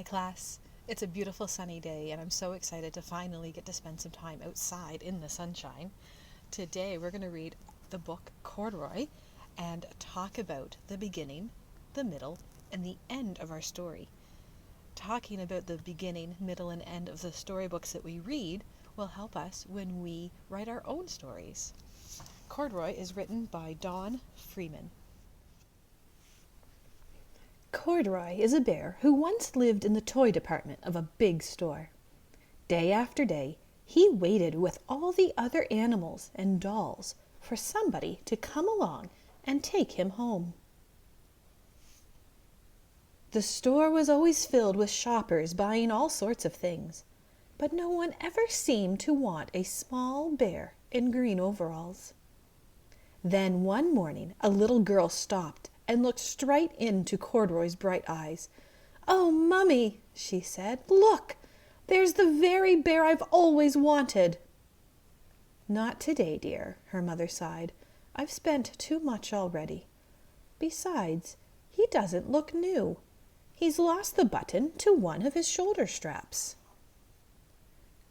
class. It's a beautiful sunny day, and I'm so excited to finally get to spend some time outside in the sunshine. Today, we're going to read the book Corduroy and talk about the beginning, the middle, and the end of our story. Talking about the beginning, middle, and end of the storybooks that we read will help us when we write our own stories. Corduroy is written by Don Freeman. Corduroy is a bear who once lived in the toy department of a big store. Day after day, he waited with all the other animals and dolls for somebody to come along and take him home. The store was always filled with shoppers buying all sorts of things, but no one ever seemed to want a small bear in green overalls. Then one morning, a little girl stopped and looked straight into Corduroy's bright eyes. "Oh, Mummy," she said, "look! There's the very bear I've always wanted." "Not today, dear," her mother sighed. "I've spent too much already. Besides, he doesn't look new. He's lost the button to one of his shoulder straps."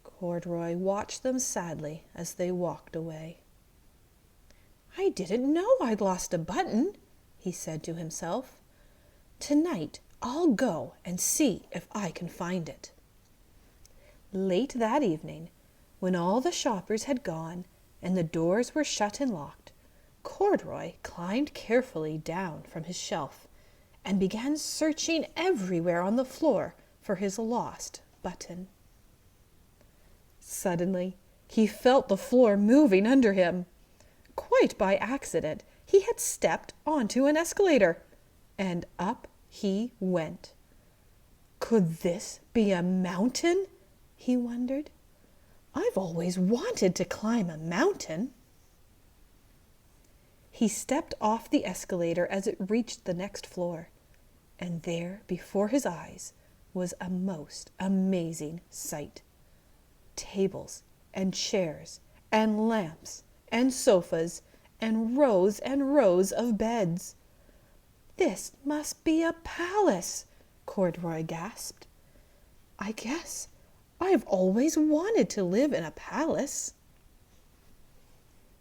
Corduroy watched them sadly as they walked away. "I didn't know I'd lost a button," he said to himself. "Tonight I'll go and see if I can find it." Late that evening, when all the shoppers had gone and the doors were shut and locked, Corduroy climbed carefully down from his shelf and began searching everywhere on the floor for his lost button. Suddenly, he felt the floor moving under him. Quite by accident, he had stepped onto an escalator, and up he went. Could this be a mountain? He wondered. I've always wanted to climb a mountain. He stepped off the escalator as it reached the next floor, and there before his eyes was a most amazing sight. Tables and chairs and lamps and sofas and rows of beds. "This must be a palace," Corduroy gasped. "I guess I've always wanted to live in a palace."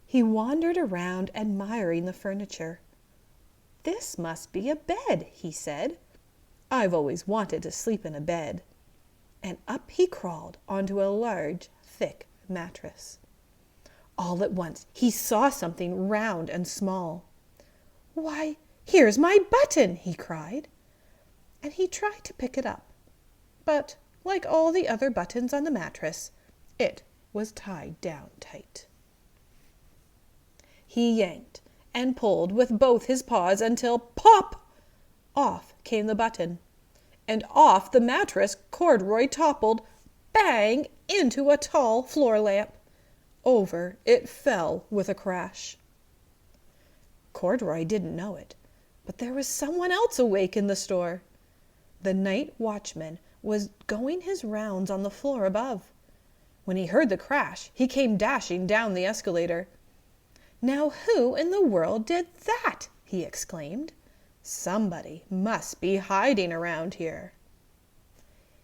He wandered around admiring the furniture. "This must be a bed," he said. "I've always wanted to sleep in a bed." And up he crawled onto a large, thick mattress. All at once he saw something round and small. "Why, here's my button!" he cried. And he tried to pick it up. But, like all the other buttons on the mattress, it was tied down tight. He yanked and pulled with both his paws until pop! Off came the button. And off the mattress Corduroy toppled, bang, into a tall floor lamp. Over it fell with a crash. Corduroy didn't know it, but there was someone else awake in the store. The night watchman was going his rounds on the floor above. When he heard the crash, he came dashing down the escalator. "Now who in the world did that?" he exclaimed. "Somebody must be hiding around here."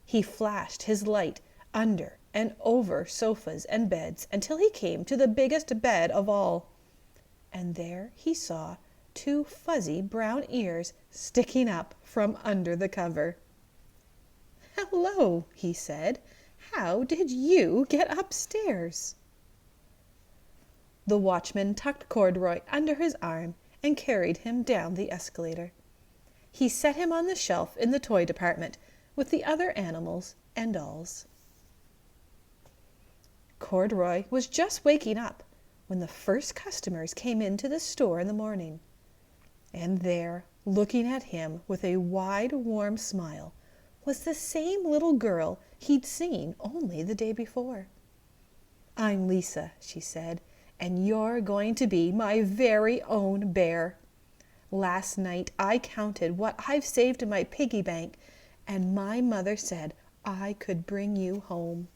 He flashed his light under and over sofas and beds until he came to the biggest bed of all. And there he saw two fuzzy brown ears sticking up from under the cover. "Hello," he said. "How did you get upstairs?" The watchman tucked Corduroy under his arm and carried him down the escalator. He set him on the shelf in the toy department with the other animals and dolls. Corduroy was just waking up when the first customers came into the store in the morning. And there, looking at him with a wide, warm smile, was the same little girl he'd seen only the day before. "I'm Lisa," she said, "and you're going to be my very own bear. Last night I counted what I've saved in my piggy bank, and my mother said I could bring you home."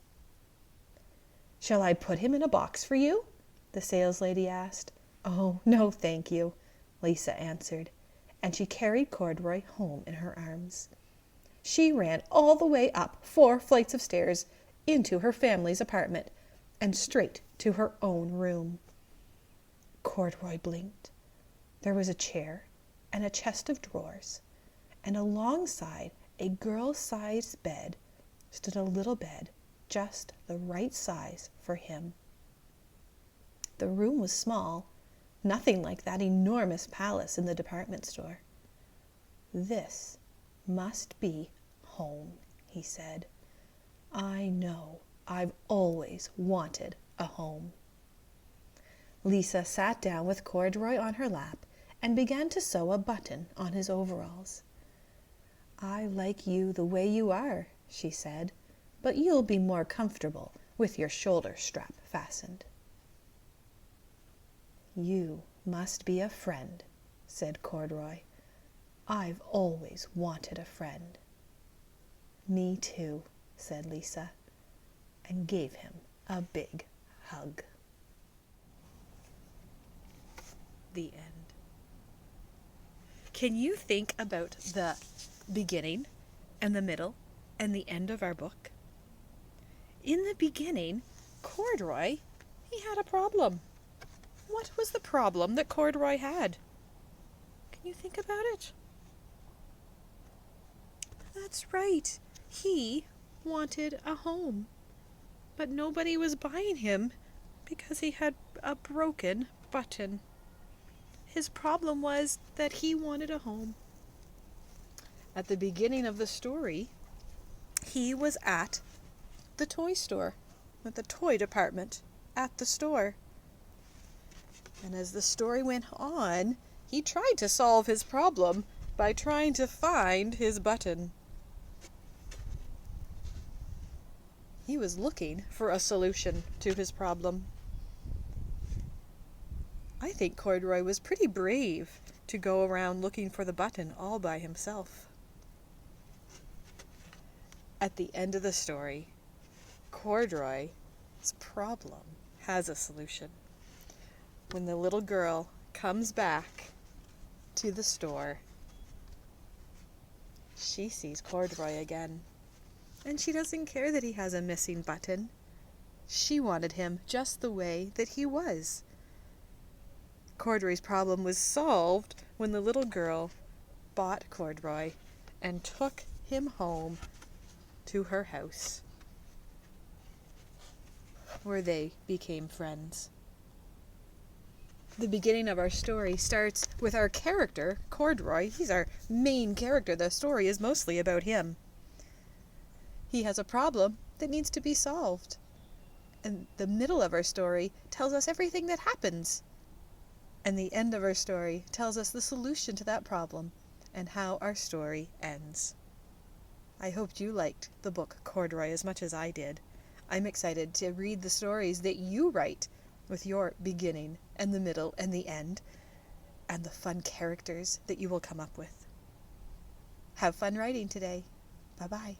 "Shall I put him in a box for you?" the saleslady asked. "Oh, no, thank you," Lisa answered, and she carried Corduroy home in her arms. She ran all the way up 4 flights of stairs into her family's apartment and straight to her own room. Corduroy blinked. There was a chair and a chest of drawers, and alongside a girl-sized bed stood a little bed just the right size for him. The room was small, nothing like that enormous palace in the department store. "This must be home," he said. "I know I've always wanted a home." Lisa sat down with Corduroy on her lap and began to sew a button on his overalls. "I like you the way you are," she said, "but you'll be more comfortable with your shoulder strap fastened." "You must be a friend," said Corduroy. "I've always wanted a friend." "Me too," said Lisa, and gave him a big hug. The end. Can you think about the beginning and the middle and the end of our book? In the beginning, Corduroy, he had a problem. What was the problem that Corduroy had? Can you think about it? That's right. He wanted a home, but nobody was buying him because he had a broken button. His problem was that he wanted a home. At the beginning of the story, he was at the toy store, at the toy department at the store. And as the story went on, he tried to solve his problem by trying to find his button. He was looking for a solution to his problem. I think Corduroy was pretty brave to go around looking for the button all by himself. At the end of the story, Corduroy's problem has a solution. When the little girl comes back to the store, she sees Corduroy again. And she doesn't care that he has a missing button. She wanted him just the way that he was. Corduroy's problem was solved when the little girl bought Corduroy and took him home to her house, where they became friends. The beginning of our story starts with our character, Corduroy. He's our main character. The story is mostly about him. He has a problem that needs to be solved. And the middle of our story tells us everything that happens. And the end of our story tells us the solution to that problem and how our story ends. I hoped you liked the book Corduroy as much as I did. I'm excited to read the stories that you write with your beginning and the middle and the end, and the fun characters that you will come up with. Have fun writing today. Bye-bye.